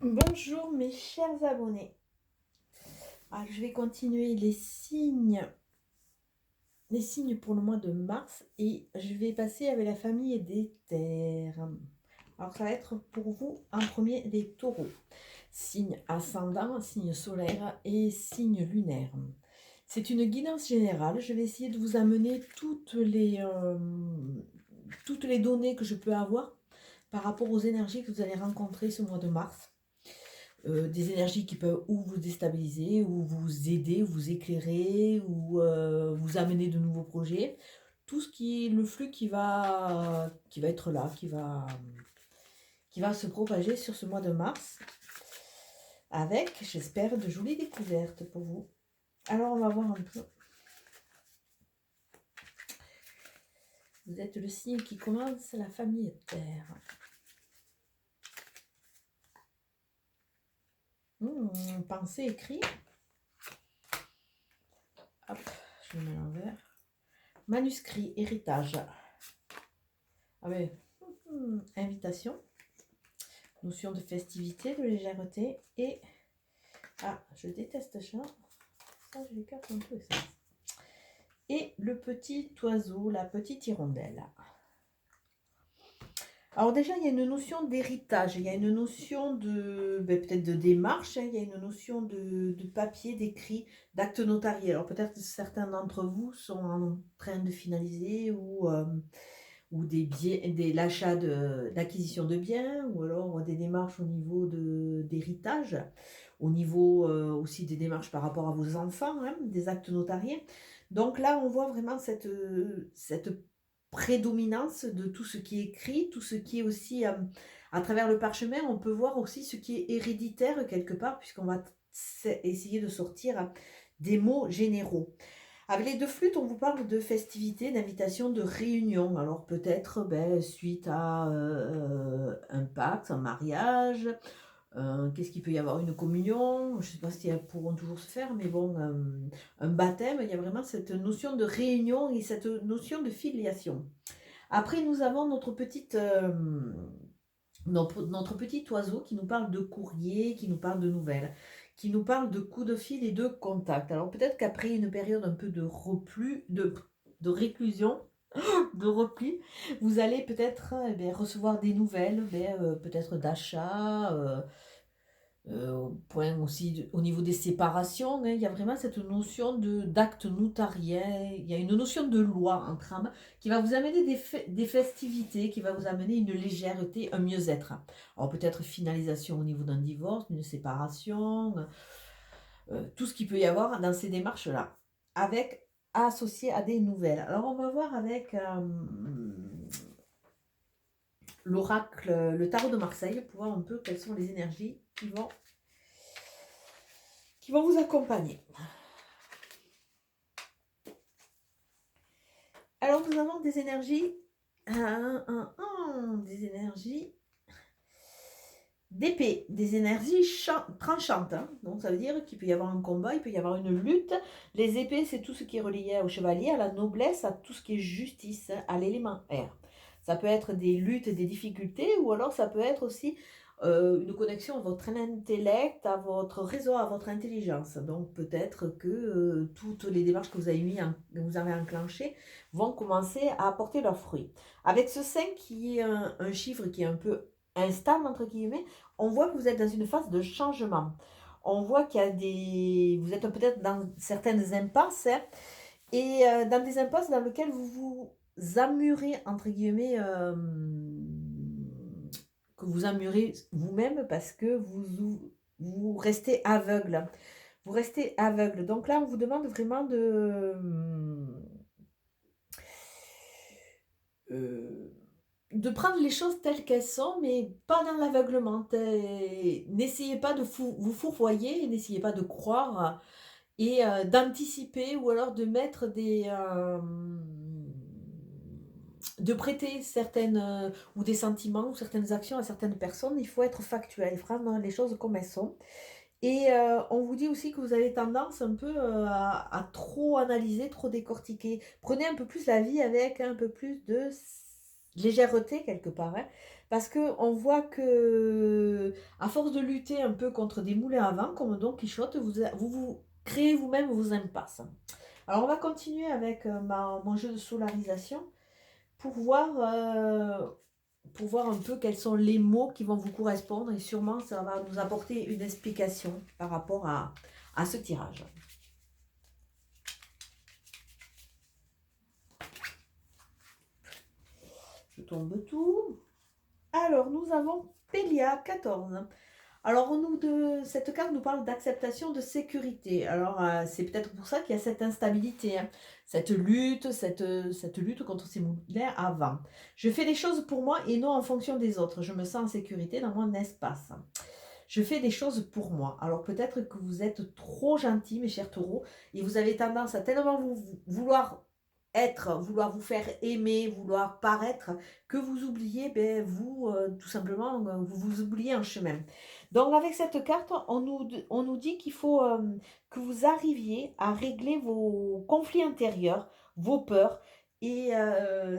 Bonjour mes chers abonnés. Je vais continuer les signes pour le mois de mars et je vais passer avec la famille des terres. Alors ça va être pour vous en premier les taureaux. Signe ascendant, signe solaire et signe lunaire. C'est une guidance générale. Je vais essayer de vous amener toutes les données que je peux avoir par rapport aux énergies que vous allez rencontrer ce mois de mars. Des énergies qui peuvent ou vous déstabiliser, ou vous aider, ou vous éclairer, ou vous amener de nouveaux projets. Tout ce qui est le flux qui va être là, qui va se propager sur ce mois de mars, avec, j'espère, de jolies découvertes pour vous. Alors, on va voir un peu. Vous êtes le signe qui commence la famille Terre. Pensée, écrit. Hop, je le mets à l'envers. Manuscrit, héritage. Ah ouais, invitation. Notion de festivité, de légèreté et... Ah, je déteste ça. Ça, je l'écarte un peu. Ça. Et le petit oiseau, la petite hirondelle. Alors déjà, il y a une notion d'héritage, il y a une notion de peut-être de démarche, il y a une notion de papier, d'écrit, d'acte notarié. Alors peut-être que certains d'entre vous sont en train de finaliser ou l'achat d'acquisition de biens, ou alors des démarches au niveau d'héritage, au niveau aussi des démarches par rapport à vos enfants, hein, des actes notariés. Donc là, on voit vraiment cette prédominance de tout ce qui est écrit, tout ce qui est aussi à travers le parchemin. On peut voir aussi ce qui est héréditaire quelque part, puisqu'on va essayer de sortir des mots généraux. Avec les deux flûtes, on vous parle de festivités, d'invitations, de réunions. Alors peut-être suite à un pacte, un mariage, qu'est-ce qu'il peut y avoir? Une communion, je ne sais pas si elles pourront toujours se faire, mais bon, un baptême, il y a vraiment cette notion de réunion et cette notion de filiation. Après, nous avons notre petit oiseau qui nous parle de courrier, qui nous parle de nouvelles, qui nous parle de coups de fil et de contact. Alors peut-être qu'après une période un peu de repli, de réclusion, de repli, vous allez peut-être recevoir des nouvelles, peut-être d'achat, au point aussi au niveau des séparations, hein. Il y a vraiment cette notion d'acte notarié, il y a une notion de loi en trame qui va vous amener des festivités, qui va vous amener une légèreté, un mieux-être. Alors peut-être finalisation au niveau d'un divorce, d'une séparation, tout ce qu'il peut y avoir dans ces démarches-là, avec associé à des nouvelles. Alors on va voir avec l'oracle, le tarot de Marseille, pour voir un peu quelles sont les énergies qui vont vous accompagner. Alors nous avons des énergies, des énergies d'épée, des énergies tranchantes. Hein. Donc ça veut dire qu'il peut y avoir un combat, il peut y avoir une lutte. Les épées, c'est tout ce qui est relié au chevalier, à la noblesse, à tout ce qui est justice, à l'élément air. Ça peut être des luttes, des difficultés, ou alors ça peut être aussi une connexion à votre intellect, à votre réseau, à votre intelligence. Donc peut-être que toutes les démarches que vous avez enclenchées vont commencer à apporter leurs fruits. Avec ce 5 qui est un chiffre qui est un peu instable, entre guillemets, on voit que vous êtes dans une phase de changement. On voit qu'il y a vous êtes peut-être dans certaines impasses, hein, et dans des impasses dans lesquelles vous vous ammurez, entre guillemets, que vous ammurez vous-même parce que vous restez aveugle. Vous restez aveugle. Donc là, on vous demande vraiment de prendre les choses telles qu'elles sont, mais pas dans l'aveuglement. N'essayez pas de vous fourvoyer, n'essayez pas de croire et d'anticiper ou alors de mettre de prêter certaines ou des sentiments ou certaines actions à certaines personnes. Il faut être factuel, prendre les choses comme elles sont. Et on vous dit aussi que vous avez tendance un peu à trop analyser, trop décortiquer. Prenez un peu plus la vie avec un peu plus de légèreté quelque part, hein, Parce que on voit que, à force de lutter un peu contre des moulins à vent, comme Don Quichotte, vous créez vous-même vos impasses. Alors on va continuer avec mon jeu de solarisation pour pour voir un peu quels sont les mots qui vont vous correspondre et sûrement ça va nous apporter une explication par rapport à ce tirage. Je tombe tout. Alors, nous avons Pélia 14. Alors, cette carte nous parle d'acceptation de sécurité. Alors, c'est peut-être pour ça qu'il y a cette instabilité, hein, cette lutte contre ces moulins à vent. Je fais des choses pour moi et non en fonction des autres. Je me sens en sécurité dans mon espace. Je fais des choses pour moi. Alors, peut-être que vous êtes trop gentil, mes chers taureaux, et vous avez tendance à tellement vouloir vouloir vous faire aimer, vouloir paraître, que vous oubliez, ben, tout simplement, vous vous oubliez en chemin. Donc avec cette carte, on nous dit qu'il faut que vous arriviez à régler vos conflits intérieurs, vos peurs, et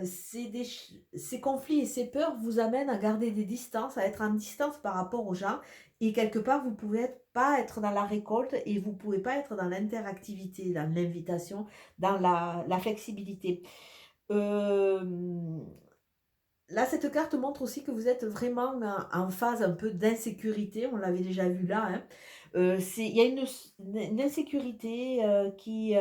ces conflits et ces peurs vous amènent à garder des distances, à être en distance par rapport aux gens, et quelque part, vous ne pouvez pas être dans la récolte et vous ne pouvez pas être dans l'interactivité, dans l'invitation, dans la flexibilité. Euh, Là, cette carte montre aussi que vous êtes vraiment en phase un peu d'insécurité. On l'avait déjà vu là, hein. Il y a une insécurité qui est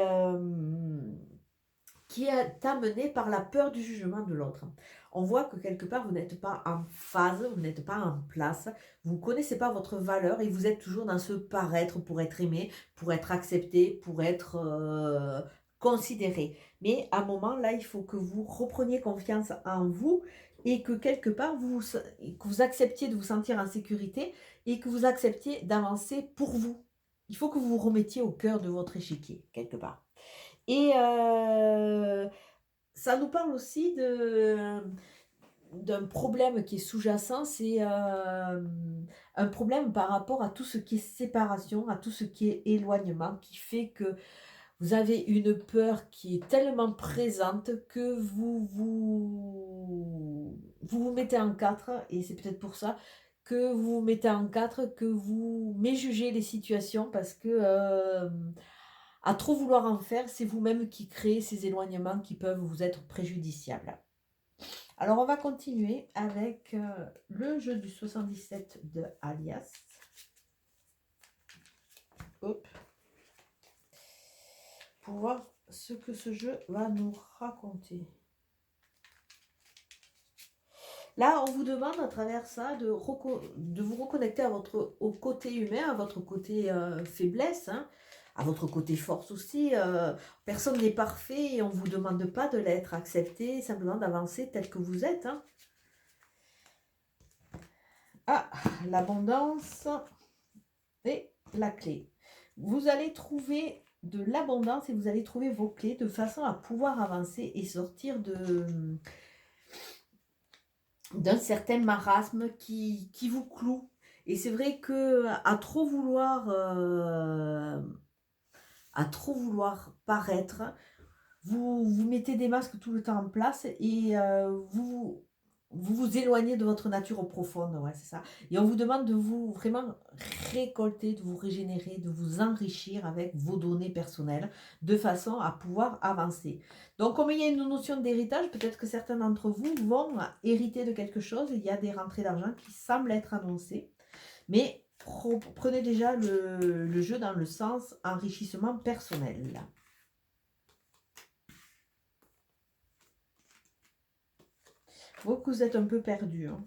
amenée par la peur du jugement de l'autre. On voit que quelque part, vous n'êtes pas en phase, vous n'êtes pas en place, vous ne connaissez pas votre valeur et vous êtes toujours dans ce paraître pour être aimé, pour être accepté, pour être considéré. Mais à un moment, là, il faut que vous repreniez confiance en vous et que quelque part, que vous acceptiez de vous sentir en sécurité et que vous acceptiez d'avancer pour vous. Il faut que vous vous remettiez au cœur de votre échiquier, quelque part. Et ça nous parle aussi d'un problème qui est sous-jacent, c'est un problème par rapport à tout ce qui est séparation, à tout ce qui est éloignement, qui fait que vous avez une peur qui est tellement présente que vous mettez en quatre, et c'est peut-être pour ça que vous vous mettez en quatre, que vous méjugez les situations, parce que à trop vouloir en faire, c'est vous-même qui créez ces éloignements qui peuvent vous être préjudiciables. Alors, on va continuer avec le jeu du 77 de Alias. Hop. Pour voir ce que ce jeu va nous raconter. Là, on vous demande à travers ça de vous reconnecter au côté humain, à votre côté faiblesse, hein, à votre côté force aussi. Personne n'est parfait et on ne vous demande pas de l'être. Acceptez simplement d'avancer tel que vous êtes. Hein. Ah, l'abondance et la clé. Vous allez trouver de l'abondance et vous allez trouver vos clés de façon à pouvoir avancer et sortir d'un certain marasme qui vous cloue. Et c'est vrai que à trop vouloir paraître, vous mettez des masques tout le temps en place et vous éloignez de votre nature profonde, ouais, c'est ça. Et on vous demande de vous vraiment récolter, de vous régénérer, de vous enrichir avec vos données personnelles, de façon à pouvoir avancer. Donc, comme il y a une notion d'héritage, peut-être que certains d'entre vous vont hériter de quelque chose. Il y a des rentrées d'argent qui semblent être annoncées, mais prenez déjà le jeu dans le sens enrichissement personnel. Vous êtes un peu perdu. Hein.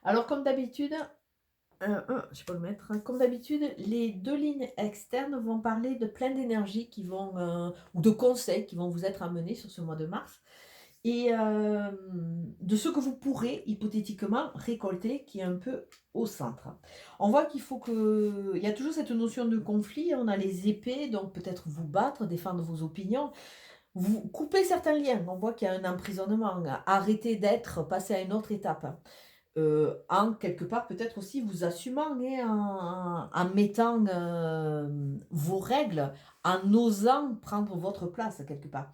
Alors, comme d'habitude, je peux le mettre. Comme d'habitude, les deux lignes externes vont parler de plein d'énergie ou de conseils qui vont vous être amenés sur ce mois de mars. Et de ce que vous pourrez hypothétiquement récolter, qui est un peu au centre. On voit il y a toujours cette notion de conflit. On a les épées, donc peut-être vous battre, défendre vos opinions. Vous coupez certains liens, on voit qu'il y a un emprisonnement, arrêtez d'être, passer à une autre étape. En quelque part, peut-être aussi vous assumant et en mettant vos règles, en osant prendre votre place quelque part.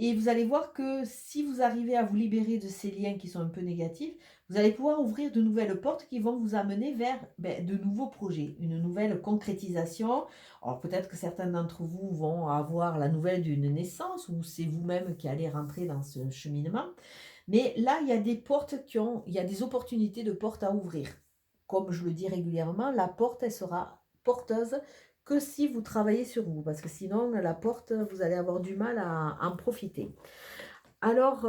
Et vous allez voir que si vous arrivez à vous libérer de ces liens qui sont un peu négatifs, vous allez pouvoir ouvrir de nouvelles portes qui vont vous amener vers de nouveaux projets, une nouvelle concrétisation. Alors peut-être que certains d'entre vous vont avoir la nouvelle d'une naissance ou c'est vous-même qui allez rentrer dans ce cheminement. Mais là, il y a des portes il y a des opportunités de portes à ouvrir. Comme je le dis régulièrement, la porte, elle sera porteuse que si vous travaillez sur vous, parce que sinon, la porte, vous allez avoir du mal à en profiter. Alors,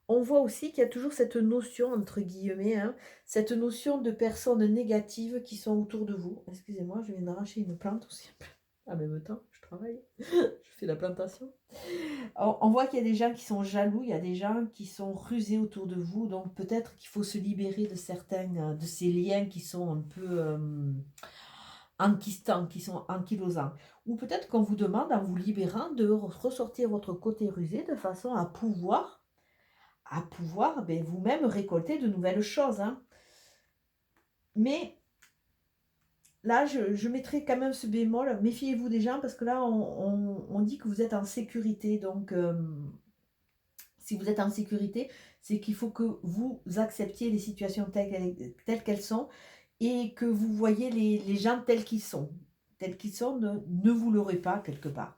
on voit aussi qu'il y a toujours cette notion, entre guillemets, hein, cette notion de personnes négatives qui sont autour de vous. Excusez-moi, je viens d'arracher une plante aussi. En même temps, je travaille, je fais la plantation. On voit qu'il y a des gens qui sont jaloux, il y a des gens qui sont rusés autour de vous, donc peut-être qu'il faut se libérer de certains de ces liens qui sont un peu enquistants, qui sont ankylosants. Ou peut-être qu'on vous demande, en vous libérant, de ressortir votre côté rusé de façon à pouvoir vous-même récolter de nouvelles choses. Hein. Mais là, je mettrai quand même ce bémol. Méfiez-vous des gens parce que là, on dit que vous êtes en sécurité. Donc, si vous êtes en sécurité, c'est qu'il faut que vous acceptiez les situations telles qu'elles sont et que vous voyez les gens tels qu'ils sont. Tels qu'ils sont, ne vous l'aurez pas quelque part.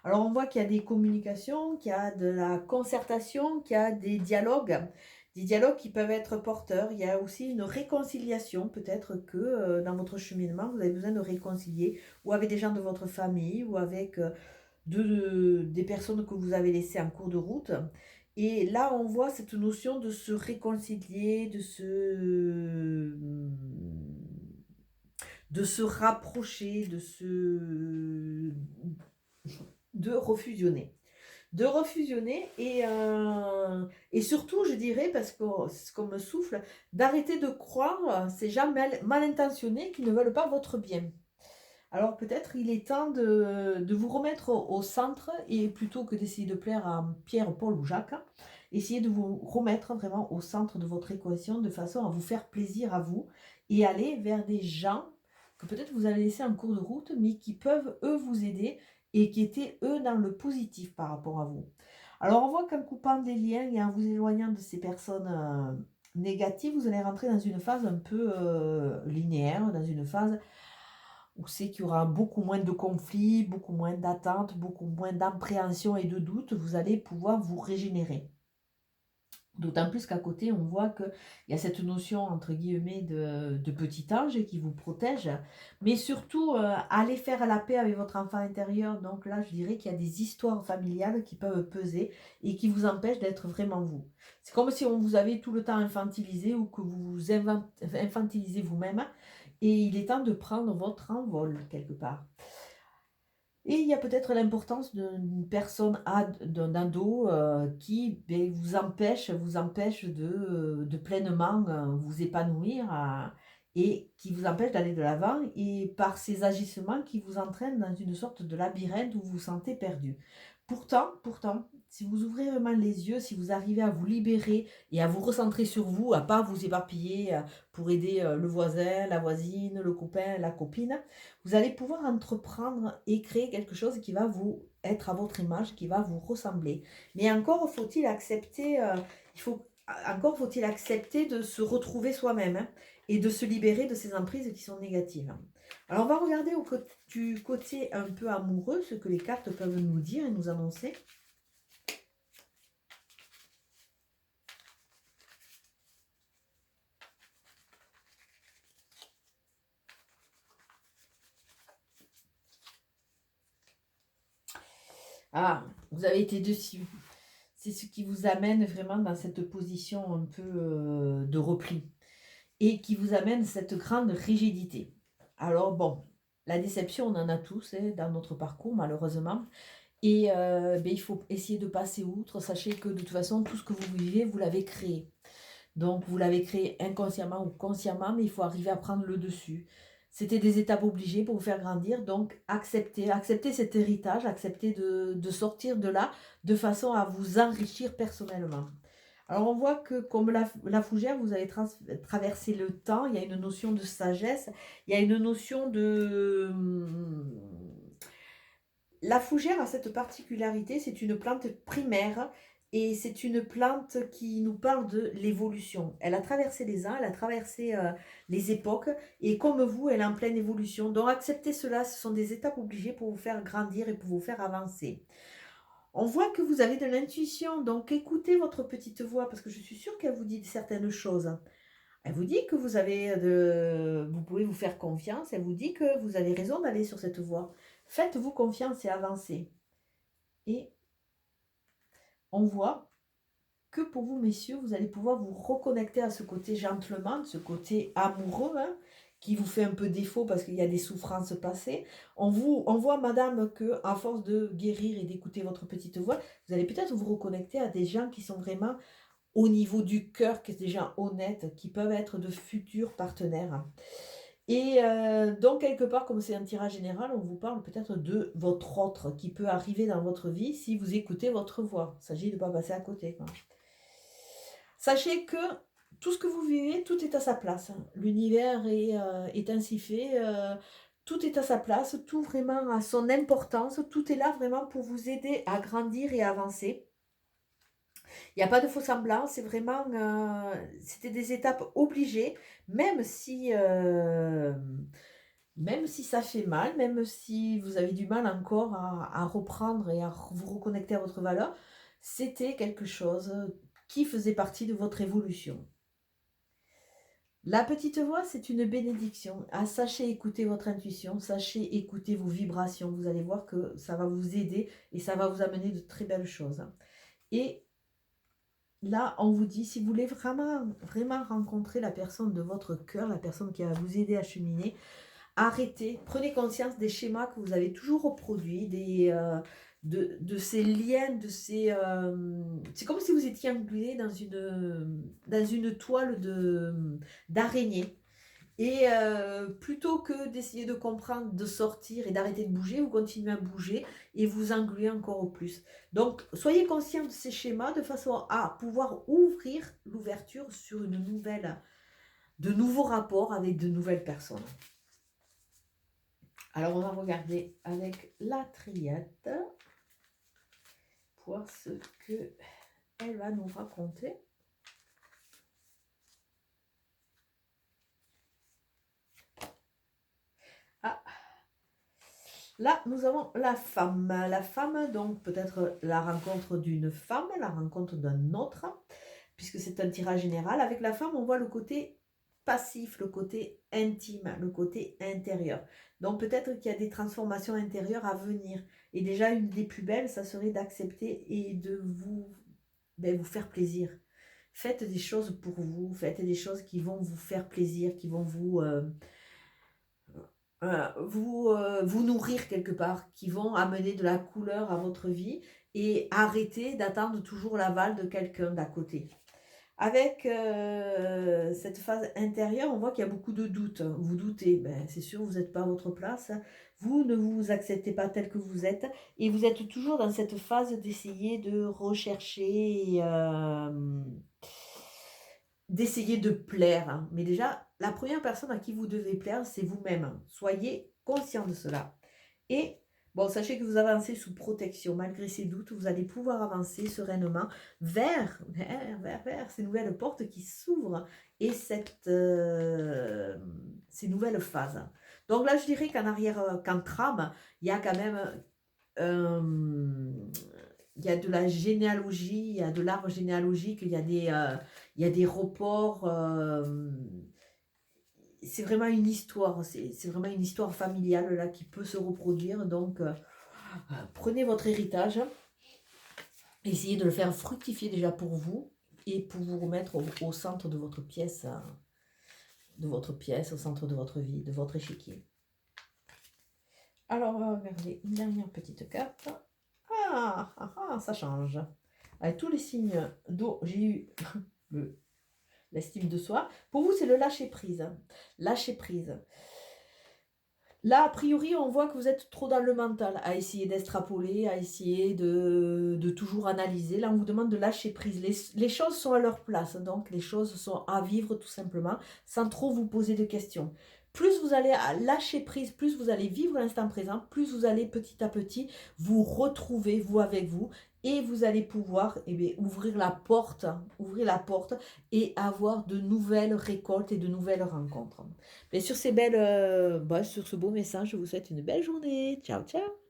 Alors, on voit qu'il y a des communications, qu'il y a de la concertation, qu'il y a des dialogues qui peuvent être porteurs. Il y a aussi une réconciliation. Peut-être que dans votre cheminement, vous avez besoin de réconcilier ou avec des gens de votre famille ou avec des personnes que vous avez laissées en cours de route. Et là, on voit cette notion de se réconcilier, de se rapprocher, de refusionner. De refusionner et surtout, je dirais, parce que c'est ce qu'on me souffle, d'arrêter de croire ces gens mal intentionnés qui ne veulent pas votre bien. Alors peut-être il est temps de vous remettre au centre et plutôt que d'essayer de plaire à Pierre, Paul ou Jacques, essayez de vous remettre vraiment au centre de votre équation de façon à vous faire plaisir à vous et aller vers des gens que peut-être vous avez laissés en cours de route mais qui peuvent eux vous aider et qui étaient eux dans le positif par rapport à vous. Alors on voit qu'en coupant des liens et en vous éloignant de ces personnes négatives, vous allez rentrer dans une phase un peu linéaire, dans une phase où c'est qu'il y aura beaucoup moins de conflits, beaucoup moins d'attentes, beaucoup moins d'appréhension et de doute, vous allez pouvoir vous régénérer. D'autant plus qu'à côté, on voit qu'il y a cette notion, entre guillemets, de petit ange qui vous protège. Mais surtout, allez faire la paix avec votre enfant intérieur. Donc là, je dirais qu'il y a des histoires familiales qui peuvent peser et qui vous empêchent d'être vraiment vous. C'est comme si on vous avait tout le temps infantilisé ou que vous vous infantilisez vous-même. Et il est temps de prendre votre envol quelque part. Et il y a peut-être l'importance d'une personne, d'un ado qui vous empêche de pleinement vous épanouir et qui vous empêche d'aller de l'avant et par ces agissements qui vous entraînent dans une sorte de labyrinthe où vous vous sentez perdu. Pourtant, si vous ouvrez vraiment les yeux, si vous arrivez à vous libérer et à vous recentrer sur vous, à pas vous éparpiller pour aider le voisin, la voisine, le copain, la copine, vous allez pouvoir entreprendre et créer quelque chose qui va vous être à votre image, qui va vous ressembler. Mais encore faut-il accepter, encore faut-il accepter de se retrouver soi-même hein, et de se libérer de ces emprises qui sont négatives. Alors on va regarder du côté un peu amoureux ce que les cartes peuvent nous dire et nous annoncer. Ah, vous avez été dessus. C'est ce qui vous amène vraiment dans cette position un peu de repli et qui vous amène cette grande rigidité. Alors bon, la déception, on en a tous hein, dans notre parcours malheureusement. Et il faut essayer de passer outre. Sachez que de toute façon, tout ce que vous vivez, vous l'avez créé. Donc, vous l'avez créé inconsciemment ou consciemment, mais il faut arriver à prendre le dessus. C'était des étapes obligées pour vous faire grandir. Donc, acceptez cet héritage, acceptez de sortir de là de façon à vous enrichir personnellement. Alors, on voit que comme la fougère, vous avez traversé le temps. Il y a une notion de sagesse. Il y a une notion de La fougère a cette particularité, c'est une plante primaire et c'est une plante qui nous parle de l'évolution. Elle a traversé les ans, elle a traversé les époques et comme vous, elle est en pleine évolution. Donc acceptez cela, ce sont des étapes obligées pour vous faire grandir et pour vous faire avancer. On voit que vous avez de l'intuition, donc écoutez votre petite voix parce que je suis sûre qu'elle vous dit certaines choses. Elle vous dit que vous pouvez vous faire confiance, elle vous dit que vous avez raison d'aller sur cette voie. Faites-vous confiance et avancez. Et on voit que pour vous, messieurs, vous allez pouvoir vous reconnecter à ce côté gentleman, ce côté amoureux, hein, qui vous fait un peu défaut parce qu'il y a des souffrances passées. On voit, madame, que à force de guérir et d'écouter votre petite voix, vous allez peut-être vous reconnecter à des gens qui sont vraiment au niveau du cœur, qui sont des gens honnêtes, qui peuvent être de futurs partenaires. Et donc, quelque part, comme c'est un tirage général, on vous parle peut-être de votre autre qui peut arriver dans votre vie si vous écoutez votre voix. Il s'agit de ne pas passer à côté, quoi. Sachez que tout ce que vous vivez, tout est à sa place. L'univers est ainsi fait. Tout est à sa place, tout vraiment a son importance. Tout est là vraiment pour vous aider à grandir et à avancer. Il n'y a pas de faux semblant, c'est vraiment, c'était des étapes obligées, même si, même si ça fait mal, même si vous avez du mal encore à reprendre et à vous reconnecter à votre valeur, c'était quelque chose qui faisait partie de votre évolution. La petite voix, c'est une bénédiction. Ah, sachez écouter votre intuition, sachez écouter vos vibrations. Vous allez voir que ça va vous aider et ça va vous amener de très belles choses. Et là, on vous dit, si vous voulez vraiment, vraiment rencontrer la personne de votre cœur, la personne qui va vous aider à cheminer, arrêtez, prenez conscience des schémas que vous avez toujours reproduits, de ces liens, c'est comme si vous étiez englué dans une toile d'araignée. Et plutôt que d'essayer de comprendre, de sortir et d'arrêter de bouger, vous continuez à bouger et vous engluez encore au plus. Donc, soyez conscient de ces schémas de façon à pouvoir ouvrir l'ouverture sur de nouveaux rapports avec de nouvelles personnes. Alors, on va regarder avec la triade pour voir ce qu'elle va nous raconter. Ah, là, nous avons la femme. La femme, donc peut-être la rencontre d'une femme, la rencontre d'un autre, puisque c'est un tirage général. Avec la femme, on voit le côté passif, le côté intime, le côté intérieur. Donc peut-être qu'il y a des transformations intérieures à venir. Et déjà, une des plus belles, ça serait d'accepter et de vous faire plaisir. Faites des choses pour vous, faites des choses qui vont vous faire plaisir, qui vont vous nourrir quelque part, qui vont amener de la couleur à votre vie et arrêter d'attendre toujours l'aval de quelqu'un d'à côté. Avec cette phase intérieure, on voit qu'il y a beaucoup de doutes. Vous doutez, ben, c'est sûr, vous n'êtes pas à votre place. Vous ne vous acceptez pas tel que vous êtes. Et vous êtes toujours dans cette phase d'essayer de rechercher, d'essayer de plaire. Hein. Mais déjà, la première personne à qui vous devez plaire, c'est vous-même. Soyez conscient de cela. Et bon, sachez que vous avancez sous protection. Malgré ces doutes, vous allez pouvoir avancer sereinement vers ces nouvelles portes qui s'ouvrent et ces nouvelles phases. Donc là, je dirais qu'en arrière, qu'en trame, il y a quand même il y a de la généalogie, il y a de l'arbre généalogique, il y a des reports. C'est vraiment une histoire, c'est vraiment une histoire familiale là qui peut se reproduire. Donc, prenez votre héritage, essayez de le faire fructifier déjà pour vous et pour vous remettre au centre de votre pièce, au centre de votre vie, de votre échiquier. Alors, on va regarder une dernière petite carte. Ça change. Avec tous les signes d'eau, j'ai eu l'estime de soi. Pour vous, c'est le lâcher prise. Lâcher prise. Là, a priori, on voit que vous êtes trop dans le mental, à essayer d'extrapoler, à essayer de toujours analyser. Là, on vous demande de lâcher prise. Les choses sont à leur place, donc les choses sont à vivre tout simplement, sans trop vous poser de questions. plus vous allez lâcher prise, plus vous allez vivre l'instant présent, plus vous allez petit à petit vous retrouver, vous avec vous, et vous allez pouvoir ouvrir la porte et avoir de nouvelles récoltes et de nouvelles rencontres. Mais sur ces sur ce beau message, je vous souhaite une belle journée. Ciao, ciao!